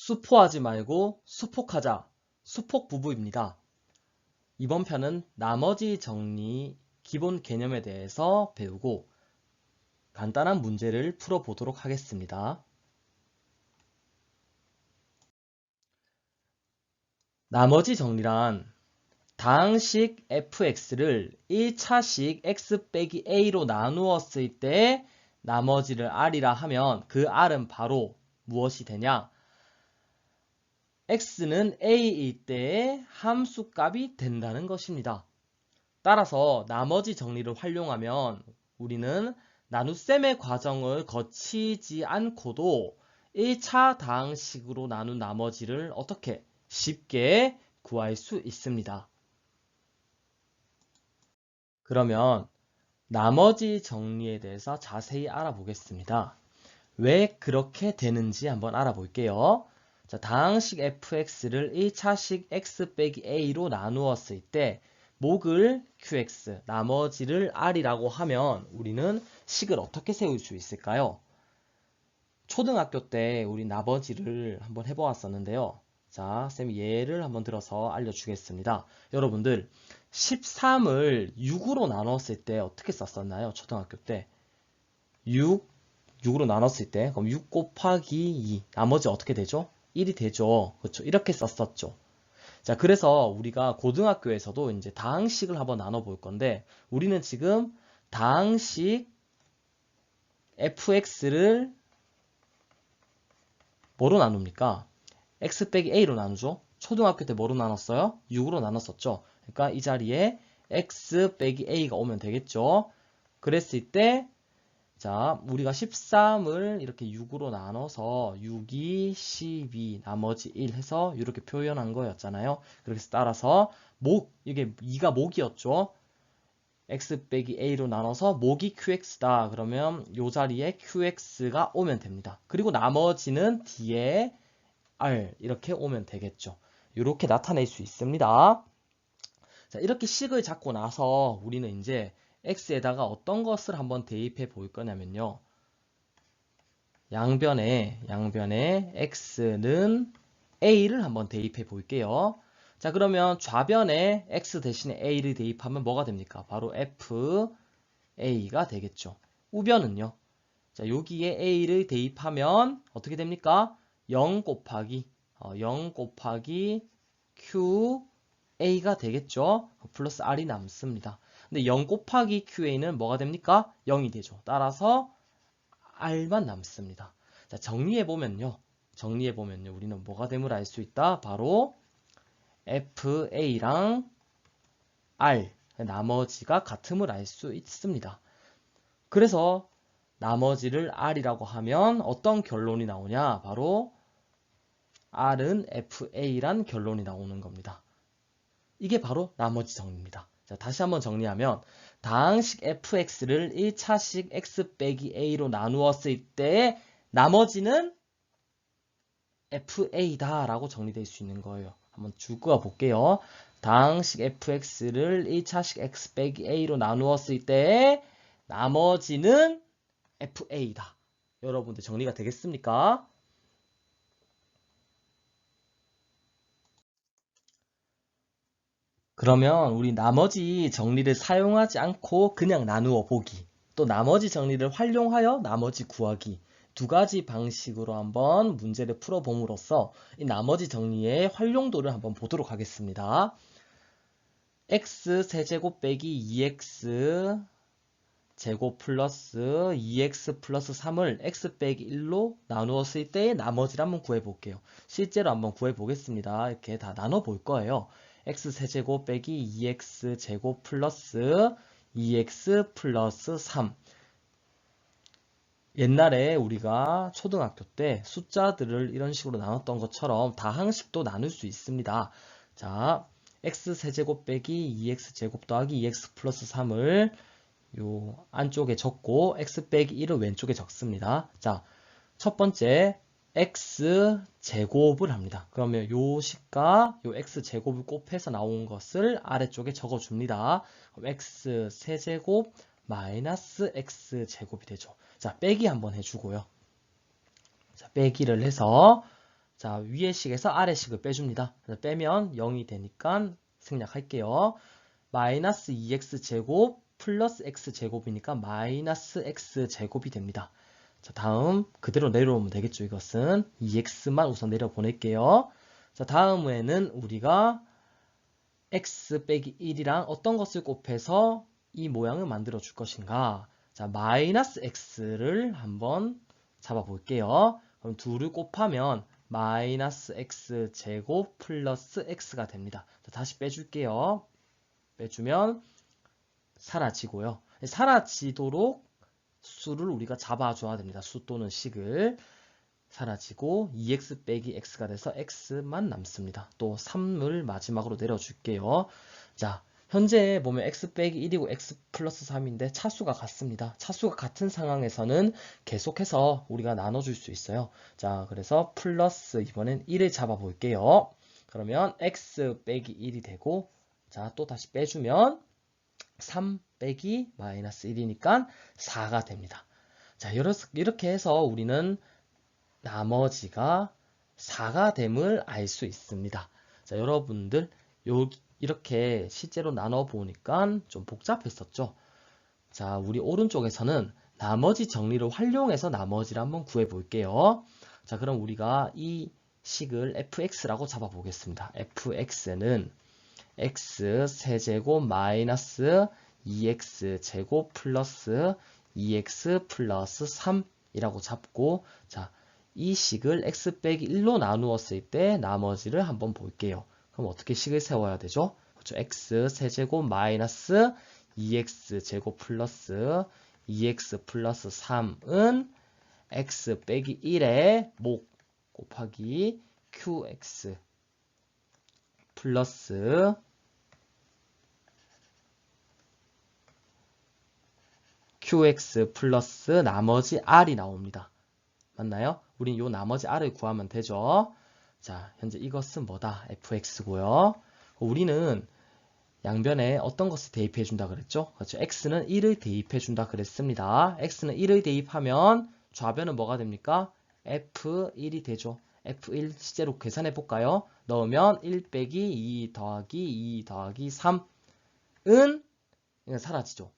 수포하지 말고 수폭하자. 수폭 부부입니다. 이번 편은 나머지 정리 기본 개념에 대해서 배우고 간단한 문제를 풀어보도록 하겠습니다. 나머지 정리란 다항식 fx를 1차식 x 빼기 a로 나누었을 때 나머지를 r이라 하면 그 r은 바로 무엇이 되냐? x는 a일 때의 함수값이 된다는 것입니다. 따라서 나머지 정리를 활용하면 우리는 나눗셈의 과정을 거치지 않고도 1차 다항식으로 나눈 나머지를 어떻게 쉽게 구할 수 있습니다. 그러면 나머지 정리에 대해서 자세히 알아보겠습니다. 왜 그렇게 되는지 한번 알아볼게요. 자, 다항식 fx를 1차식 x 빼기 a로 나누었을 때 목을 qx, 나머지를 r이라고 하면 우리는 식을 어떻게 세울 수 있을까요? 초등학교 때 우리 나머지를 한번 해보았었는데요. 자, 쌤이 예를 한번 들어서 알려주겠습니다. 여러분들 13을 6으로 나눴을 때 어떻게 썼었나요? 초등학교 때 6으로 나눴을 때 그럼 6 곱하기 2 나머지 어떻게 되죠? 1이 되죠. 그렇죠? 이렇게 썼었죠. 자, 그래서 우리가 고등학교에서도 이제 다항식을 한번 나눠볼 건데 우리는 지금 다항식 fx를 뭐로 나눕니까? x 빼기 a로 나누죠. 초등학교 때 뭐로 나눴어요? 6으로 나눴었죠. 그러니까 이 자리에 x 빼기 a가 오면 되겠죠. 그랬을 때 자, 우리가 13을 이렇게 6으로 나눠서 6이 12 나머지 1 해서 이렇게 표현한 거였잖아요. 그래서 따라서 이게 2가 목이었죠. x 빼기 a로 나눠서 목이 qx다. 그러면 이 자리에 qx가 오면 됩니다. 그리고 나머지는 뒤에 r 이렇게 오면 되겠죠. 이렇게 나타낼 수 있습니다. 자, 이렇게 식을 잡고 나서 우리는 이제 x에다가 어떤 것을 한번 대입해 볼 거냐면요. 양변에 x는 a를 한번 대입해 볼게요. 자, 그러면 좌변에 x 대신에 a를 대입하면 뭐가 됩니까? 바로 fa가 되겠죠. 우변은요. 자, 여기에 a를 대입하면 어떻게 됩니까? 0 곱하기 qa가 되겠죠. 플러스 r이 남습니다. 근데 0 곱하기 qa는 뭐가 됩니까? 0이 되죠. 따라서 r만 남습니다. 자, 정리해보면요. 우리는 뭐가 됨을 알 수 있다? 바로 fa랑 r, 나머지가 같음을 알 수 있습니다. 그래서 나머지를 r이라고 하면 어떤 결론이 나오냐? 바로 r은 fa란 결론이 나오는 겁니다. 이게 바로 나머지 정리입니다. 자, 다시 한번 정리하면 다항식 fx를 1차식 x 빼기 a로 나누었을 때 나머지는 fa다 라고 정리될 수 있는 거예요. 한번 쭉 그어 볼게요. 다항식 fx를 1차식 x 빼기 a로 나누었을 때 나머지는 fa다. 여러분들 정리가 되겠습니까? 그러면 우리 나머지 정리를 사용하지 않고 그냥 나누어 보기, 또 나머지 정리를 활용하여 나머지 구하기, 두 가지 방식으로 한번 문제를 풀어봄으로써 이 나머지 정리의 활용도를 한번 보도록 하겠습니다. x 세제곱 빼기 2x 제곱 플러스 2x 플러스 3을 x 빼기 1로 나누었을 때의 나머지를 한번 구해볼게요. 실제로 한번 구해보겠습니다. 이렇게 다 나눠볼 거예요. x 세제곱 빼기 2x 제곱 플러스 2x 플러스 3. 옛날에 우리가 초등학교 때 숫자들을 이런 식으로 나눴던 것처럼 다항식도 나눌 수 있습니다. 자, x 세제곱 빼기 2x 제곱 더하기 2x 플러스 3을 요 안쪽에 적고 x 빼기 1을 왼쪽에 적습니다. 자, 첫 번째 x 제곱을 합니다. 그러면 요 식과 요 x 제곱을 곱해서 나온 것을 아래쪽에 적어줍니다. 그럼 x 세제곱 마이너스 x 제곱이 되죠. 자, 빼기 한번 해주고요. 자, 빼기를 해서 자, 위의 식에서 아래 식을 빼줍니다. 빼면 0이 되니까 생략할게요. 마이너스 2x제곱 플러스 x제곱이니까 마이너스 x제곱이 됩니다. 자, 다음 그대로 내려오면 되겠죠. 이것은 2x만 우선 내려보낼게요. 자, 다음에는 우리가 x 빼기 1이랑 어떤 것을 곱해서 이 모양을 만들어 줄 것인가. 자, 마이너스 x를 한번 잡아 볼게요. 그럼 둘을 곱하면 마이너스 x 제곱 플러스 x가 됩니다. 자, 다시 빼줄게요. 빼주면 사라지고요. 사라지도록 수를 우리가 잡아줘야 됩니다. 수 또는 식을. 사라지고 2x 빼기 x가 돼서 x만 남습니다. 또 3을 마지막으로 내려줄게요. 자, 현재 보면 x 빼기 1이고 x 플러스 3인데 차수가 같습니다. 차수가 같은 상황에서는 계속해서 우리가 나눠줄 수 있어요. 자, 그래서 플러스 이번엔 1을 잡아 볼게요. 그러면 x 빼기 1이 되고, 자, 또 다시 빼주면 3 빼기 마이너스 1이니까 4가 됩니다. 자, 이렇게 해서 우리는 나머지가 4가 됨을 알 수 있습니다. 자, 여러분들 이렇게 실제로 나눠 보니까 좀 복잡했었죠. 자, 우리 오른쪽에서는 나머지 정리를 활용해서 나머지를 한번 구해 볼게요. 자, 그럼 우리가 이 식을 fx라고 잡아 보겠습니다. fx는 x 세제곱 마이너스 2x 제곱 플러스 2x 플러스 3이라고 잡고, 자, 이 식을 x 빼기 1로 나누었을 때 나머지를 한번 볼게요. 그럼 어떻게 식을 세워야 되죠? 그렇죠. x 세제곱 마이너스 2x 제곱 플러스 2x 플러스 3은 x 빼기 1의 목 곱하기 qx 플러스 qx 플러스 나머지 r이 나옵니다. 맞나요? 우린 요 나머지 r을 구하면 되죠. 자, 현재 이것은 뭐다? fx고요. 우리는 양변에 어떤 것을 대입해 준다 그랬죠? 그렇죠. x는 1을 대입해 준다 그랬습니다. x는 1을 대입하면 좌변은 뭐가 됩니까? f1이 되죠. f1 실제로 계산해 볼까요? 넣으면 1 빼기 2 더하기 2 더하기 3은 사라지죠.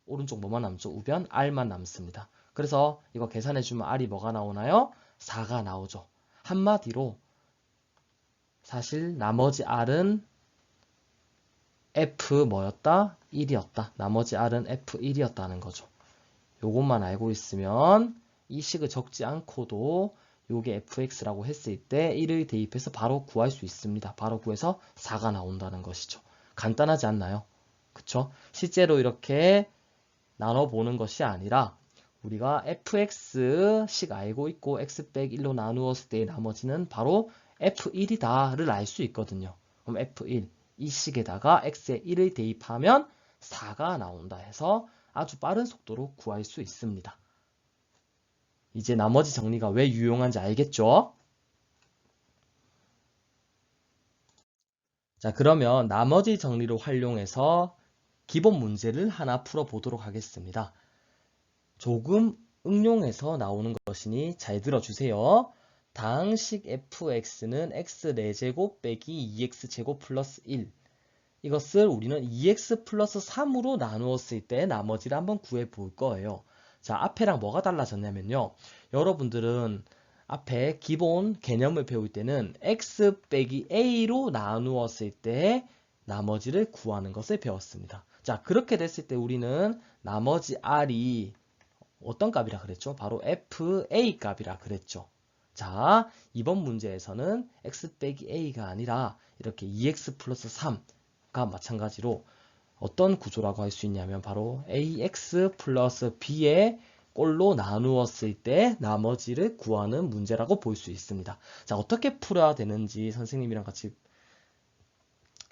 오른쪽 뭐만 남죠? 우변 r만 남습니다. 그래서 이거 계산해주면 r이 뭐가 나오나요? 4가 나오죠. 한마디로 사실 나머지 r은 f 뭐였다? 1이었다. 나머지 r은 f1이었다는 거죠. 요것만 알고 있으면 이 식을 적지 않고도 요게 fx라고 했을 때 1을 대입해서 바로 구할 수 있습니다. 바로 구해서 4가 나온다는 것이죠. 간단하지 않나요? 그쵸? 실제로 이렇게 나눠보는 것이 아니라 우리가 fx식 알고 있고 x 빼기 1로 나누었을 때의 나머지는 바로 f1이다를 알 수 있거든요. 그럼 f1, 이 식에다가 x에 1을 대입하면 4가 나온다 해서 아주 빠른 속도로 구할 수 있습니다. 이제 나머지 정리가 왜 유용한지 알겠죠? 자, 그러면 나머지 정리를 활용해서 기본 문제를 하나 풀어보도록 하겠습니다. 조금 응용해서 나오는 것이니 잘 들어주세요. 다항식 fx는 x 4제곱 빼기 2x제곱 플러스 1. 이것을 우리는 2x 플러스 3으로 나누었을 때 나머지를 한번 구해 볼 거예요. 자, 앞에랑 뭐가 달라졌냐면요. 여러분들은 앞에 기본 개념을 배울 때는 x 빼기 a로 나누었을 때 나머지를 구하는 것을 배웠습니다. 자, 그렇게 됐을 때 우리는 나머지 r이 어떤 값이라 그랬죠? 바로 fa 값이라 그랬죠. 자, 이번 문제에서는 x 빼기 a가 아니라 이렇게 2x 플러스 3가 마찬가지로 어떤 구조라고 할 수 있냐면 바로 ax 플러스 b의 꼴로 나누었을 때 나머지를 구하는 문제라고 볼 수 있습니다. 자, 어떻게 풀어야 되는지 선생님이랑 같이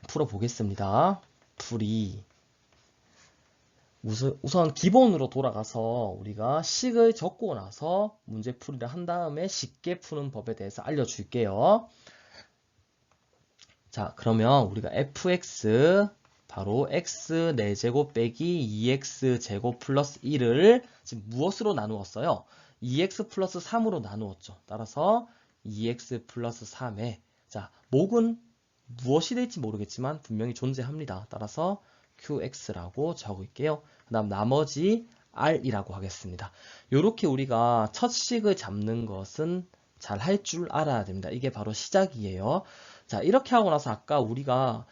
풀어보겠습니다. 풀이 우선 기본으로 돌아가서 우리가 식을 적고 나서 문제풀이를 한 다음에 쉽게 푸는 법에 대해서 알려줄게요. 자, 그러면 우리가 fx 바로 x 4제곱 빼기 2x제곱 플러스 1을 지금 무엇으로 나누었어요? 2x 플러스 3으로 나누었죠. 따라서 2x 플러스 3에 자, 목은 무엇이 될지 모르겠지만 분명히 존재합니다. 따라서 qx라고 적을게요. 그 다음 나머지 r이라고 하겠습니다. 이렇게 우리가 첫 식을 잡는 것은 잘 할 줄 알아야 됩니다. 이게 바로 시작이에요. 자, 이렇게 하고 나서 아까 우리가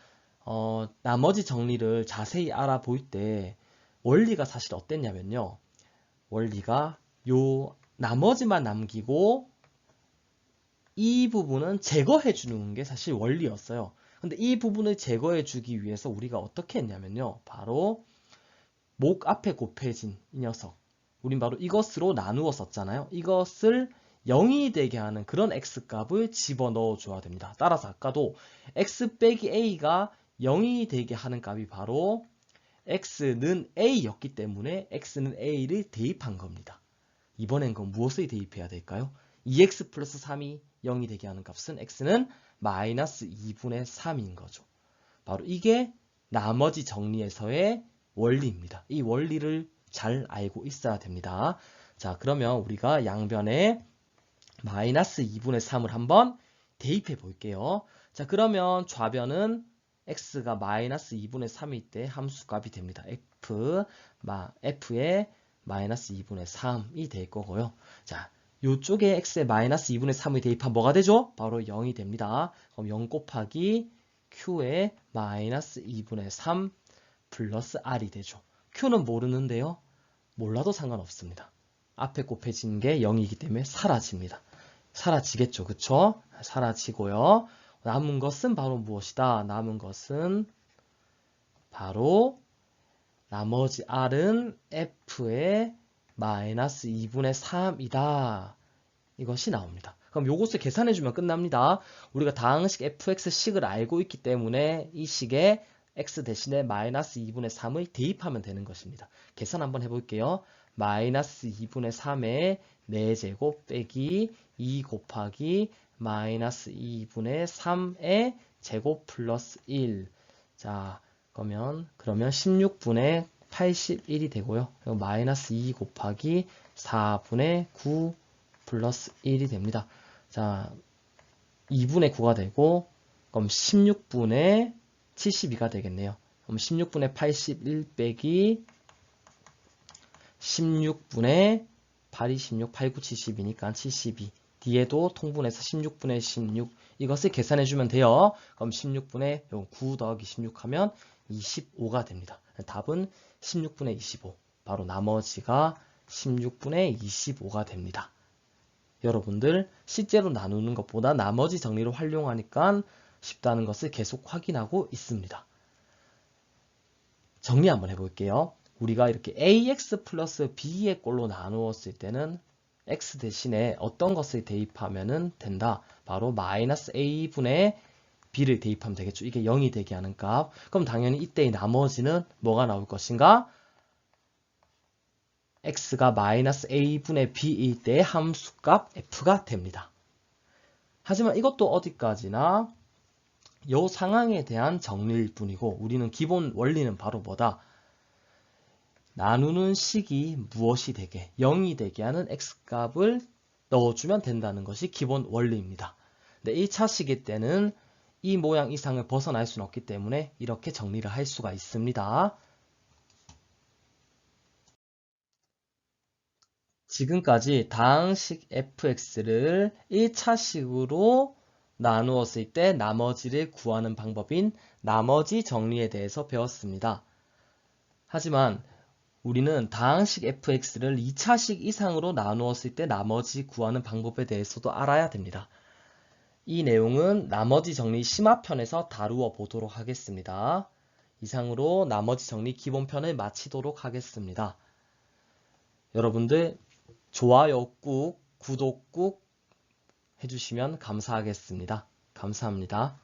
나머지 정리를 자세히 알아볼 때 원리가 사실 어땠냐면요. 원리가 요 나머지만 남기고 이 부분은 제거해 주는 게 사실 원리였어요. 근데 이 부분을 제거해 주기 위해서 우리가 어떻게 했냐면요. 바로 목 앞에 곱해진 이 녀석. 우린 바로 이것으로 나누어 썼잖아요. 이것을 0이 되게 하는 그런 x값을 집어넣어 줘야 됩니다. 따라서 아까도 x 빼기 a가 0이 되게 하는 값이 바로 x는 a였기 때문에 x는 a를 대입한 겁니다. 이번엔 그럼 무엇을 대입해야 될까요? 2x 플러스 3이 0이 되게 하는 값은 x는 마이너스 2분의 3인 거죠. 바로 이게 나머지 정리에서의 원리입니다. 이 원리를 잘 알고 있어야 됩니다. 자, 그러면 우리가 양변에 마이너스 2분의 3을 한번 대입해 볼게요. 자, 그러면 좌변은 x가 마이너스 2분의 3일 때 함수값이 됩니다. f의 마이너스 2분의 3이 될 거고요. 자, 이쪽에 x에 마이너스 2분의 3을 대입하면 뭐가 되죠? 바로 0이 됩니다. 그럼 0 곱하기 q의 마이너스 2분의 3 플러스 r이 되죠. q는 모르는데요. 몰라도 상관없습니다. 앞에 곱해진 게 0이기 때문에 사라집니다. 사라지겠죠. 그쵸? 사라지고요. 남은 것은 바로 무엇이다? 남은 것은 바로 나머지 r은 f의 마이너스 2분의 3이다. 이것이 나옵니다. 그럼 요것을 계산해주면 끝납니다. 우리가 다항식 fx식을 알고 있기 때문에 이 식에 x 대신에 마이너스 2분의 3을 대입하면 되는 것입니다. 계산 한번 해볼게요. 마이너스 2분의 3의 4제곱 빼기 2 곱하기 마이너스 2분의 3의 제곱 플러스 1. 자, 그러면 16분의 81이 되고요. 마이너스 2 곱하기 4분의 9 플러스 1이 됩니다. 자, 2분의 9가 되고 그럼 16분의 72가 되겠네요. 그럼 16분의 81 빼기 16분의 8이 16, 8, 9, 72니까 72. 뒤에도 통분해서 16분의 16 이것을 계산해주면 돼요. 그럼 16분의 9 더하기 16 하면 25가 됩니다. 답은 16분의 25. 바로 나머지가 16분의 25가 됩니다. 여러분들 실제로 나누는 것보다 나머지 정리를 활용하니까 쉽다는 것을 계속 확인하고 있습니다. 정리 한번 해볼게요. 우리가 이렇게 ax 플러스 b의 꼴로 나누었을 때는 x 대신에 어떤 것을 대입하면 된다. 바로 마이너스 a분의 b를 대입하면 되겠죠. 이게 0이 되게 하는 값. 그럼 당연히 이때의 나머지는 뭐가 나올 것인가? x가 마이너스 a분의 b일 때의 함수값 f가 됩니다. 하지만 이것도 어디까지나 이 상황에 대한 정리일 뿐이고 우리는 기본 원리는 바로 뭐다? 나누는 식이 무엇이 되게 0이 되게 하는 x값을 넣어주면 된다는 것이 기본 원리입니다. 근데 1차식일 때는 이 모양 이상을 벗어날 수는 없기 때문에 이렇게 정리를 할 수가 있습니다. 지금까지 다항식 fx를 1차식으로 나누었을 때 나머지를 구하는 방법인 나머지 정리에 대해서 배웠습니다. 하지만 우리는 다항식 fx를 2차식 이상으로 나누었을 때 나머지 구하는 방법에 대해서도 알아야 됩니다. 이 내용은 나머지 정리 심화편에서 다루어 보도록 하겠습니다. 이상으로 나머지 정리 기본편을 마치도록 하겠습니다. 여러분들 좋아요 꾹, 구독 꾹 해주시면 감사하겠습니다. 감사합니다.